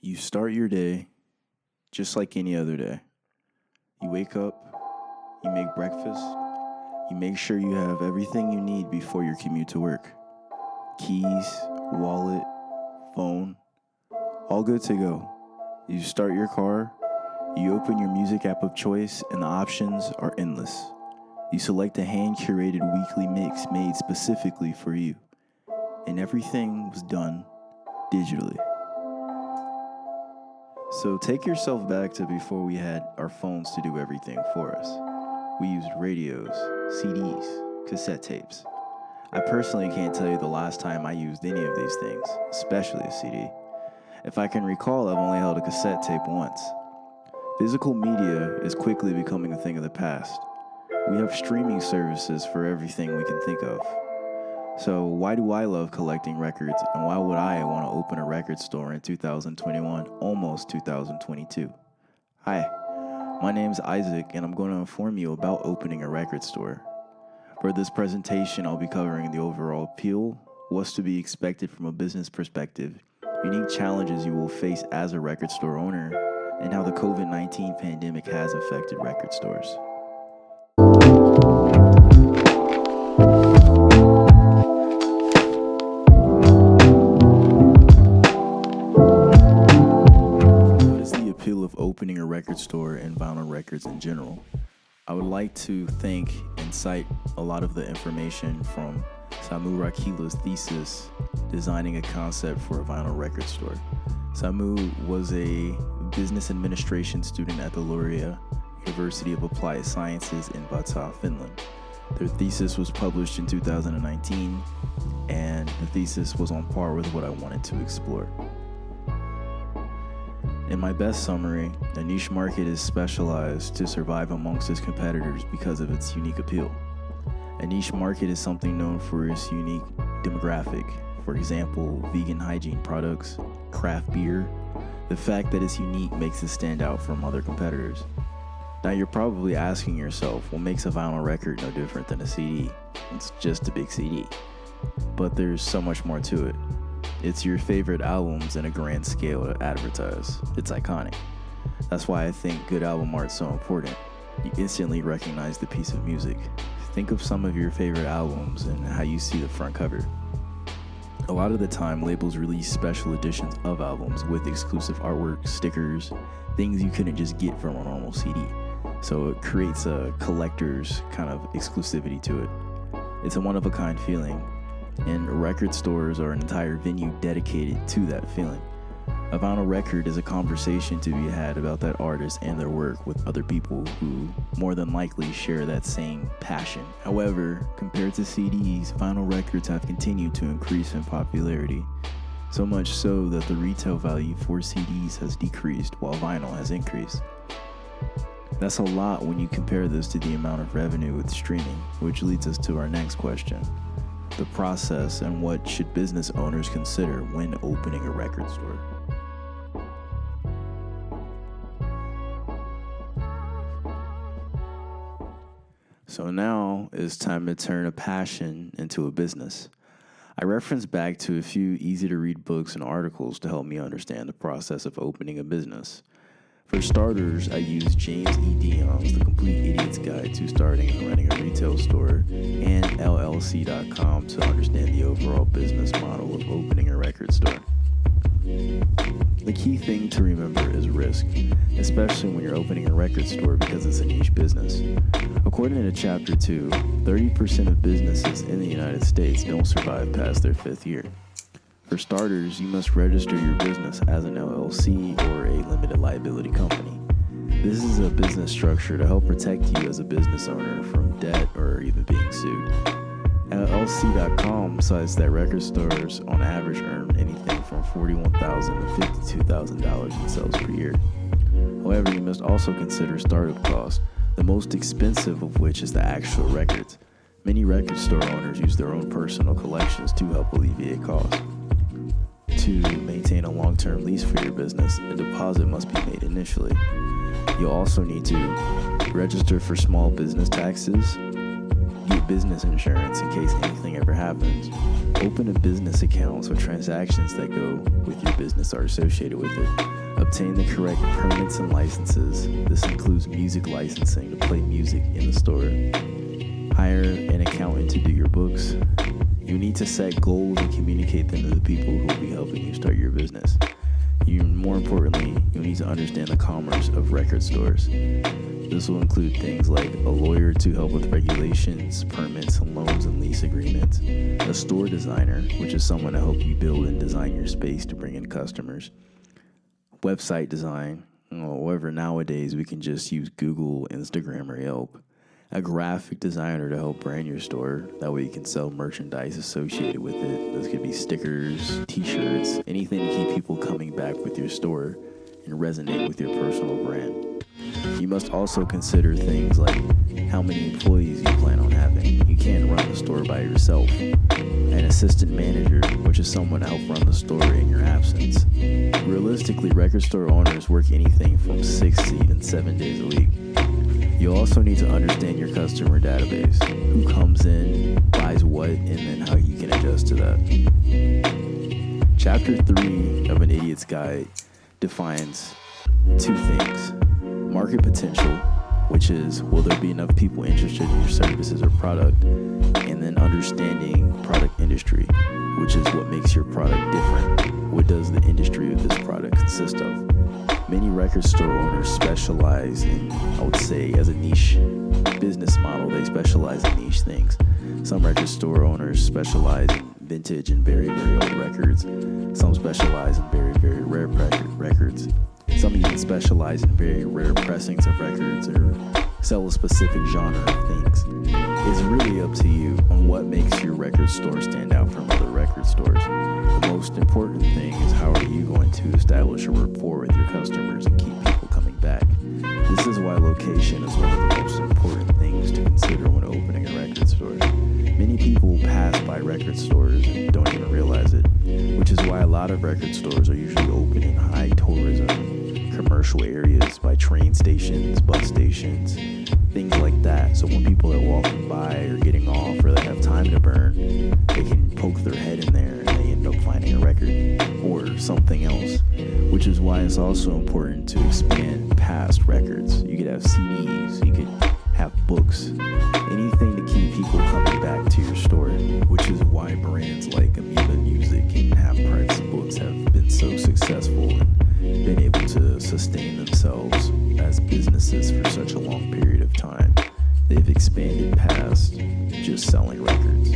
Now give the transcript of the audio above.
You start your day just like any other day. You wake up, you make breakfast, you make sure you have everything you need before your commute to work. Keys, wallet, phone, all good to go. You start your car, you open your music app of choice, and the options are endless. You select a hand-curated weekly mix made specifically for you, and everything was done digitally. So take yourself back to before we had our phones to do everything for us. We used radios, CDs, cassette tapes. I personally can't tell you the last time I used any of these things, especially a CD. If I can recall, I've only held a cassette tape once. Physical media is quickly becoming a thing of the past. We have streaming services for everything we can think of. So why do I love collecting records, and why would I want to open a record store in 2021, almost 2022? Hi, my name's Isaac, and I'm going to inform you about opening a record store. For this presentation, I'll be covering the overall appeal, what's to be expected from a business perspective, unique challenges you will face as a record store owner, and how the COVID-19 pandemic has affected record stores. Of opening a record store and vinyl records in general. I would like to thank and cite a lot of the information from Samu Rakila's thesis, designing a concept for a vinyl record store. Samu was a business administration student at the Laurea University of Applied Sciences in Vantaa, Finland. Their thesis was published in 2019, and the thesis was on par with what I wanted to explore. In my best summary, the niche market is specialized to survive amongst its competitors because of its unique appeal. A niche market is something known for its unique demographic. For example, vegan hygiene products, craft beer. The fact that it's unique makes it stand out from other competitors. Now you're probably asking yourself, what makes a vinyl record no different than a CD? It's just a big CD. But there's so much more to it. It's your favorite albums in a grand scale to advertise. It's iconic. That's why I think good album art's so important. You instantly recognize the piece of music. Think of some of your favorite albums and how you see the front cover. A lot of the time, labels release special editions of albums with exclusive artwork, stickers, things you couldn't just get from a normal CD. So it creates a collector's kind of exclusivity to it. It's a one-of-a-kind feeling. And record stores are an entire venue dedicated to that feeling. A vinyl record is a conversation to be had about that artist and their work with other people who more than likely share that same passion. However, compared to CDs, vinyl records have continued to increase in popularity, so much so that the retail value for CDs has decreased while vinyl has increased. That's a lot when you compare this to the amount of revenue with streaming, which leads us to our next question. The process and what should business owners consider when opening a record store. So now it's time to turn a passion into a business. I reference back to a few easy to read books and articles to help me understand the process of opening a business. For starters, I use James E. Dion's The Complete Idiot's Guide to Starting and Running a Retail Store and LLC.com to understand the overall business model of opening a record store. The key thing to remember is risk, especially when you're opening a record store because it's a niche business. According to Chapter 2, 30% of businesses in the United States don't survive past their 5th year. For starters, you must register your business as an LLC or a limited liability company. This is a business structure to help protect you as a business owner from debt or even being sued. LLC.com cites that record stores on average earn anything from $41,000 to $52,000 in sales per year. However, you must also consider startup costs, the most expensive of which is the actual records. Many record store owners use their own personal collections to help alleviate costs. To maintain a long-term lease for your business, a deposit must be made initially. You'll also need to register for small business taxes, Get business insurance in case anything ever happens. Open a business account so transactions that go with your business are associated with it. Obtain the correct permits and licenses. This includes music licensing to play music in the store. Hire an accountant to do your books. You need to set goals and communicate them to the people who will be helping you start your business. More importantly, you need to understand the commerce of record stores. This will include things like a lawyer to help with regulations, permits, loans, and lease agreements, a store designer, which is someone to help you build and design your space to bring in customers, website design. However, nowadays we can just use Google, Instagram, or Yelp. A graphic designer to help brand your store. That way you can sell merchandise associated with it. This could be stickers, t-shirts, anything to keep people coming back with your store and resonate with your personal brand. You must also consider things like how many employees you plan on having. You can't run the store by yourself. An assistant manager, which is someone to help run the store in your absence. Realistically, record store owners work anything from 6 to even 7 days a week. You'll also need to understand your customer database, who comes in, buys what, and then how you can adjust to that. Chapter 3 of An Idiot's Guide defines 2 things. Market potential, which is will there be enough people interested in your services or product, and then understanding product industry, which is what makes your product different. What does the industry of this product consist of? Many record store owners specialize in, I would say, as a niche business model, they specialize in niche things. Some record store owners specialize in vintage and very, very old records. Some specialize in very, very rare records. Some even specialize in very rare pressings of records or sell a specific genre of things. It's really up to you on what makes your record store stand out from other record stores. The most important thing is how are you going to establish a rapport with your customers and keep people coming back. This is why location is one of the most important things to consider when opening a record store. Many people pass by record stores and don't even realize it, which is why a lot of record stores are usually open in high tourism, commercial areas, by train stations, bus stations, things like that. So when people are walking by or getting off or they have time to burn, they can poke their head in there and they end up finding a record or something else, which is why it's also important to expand past records. You could have CDs, you could have books, anything to keep people coming back to your store, which is why brands like Amoeba Music and Half Price Books have been so successful and been able to sustain themselves as businesses for such a long period of time. They've expanded past just selling records.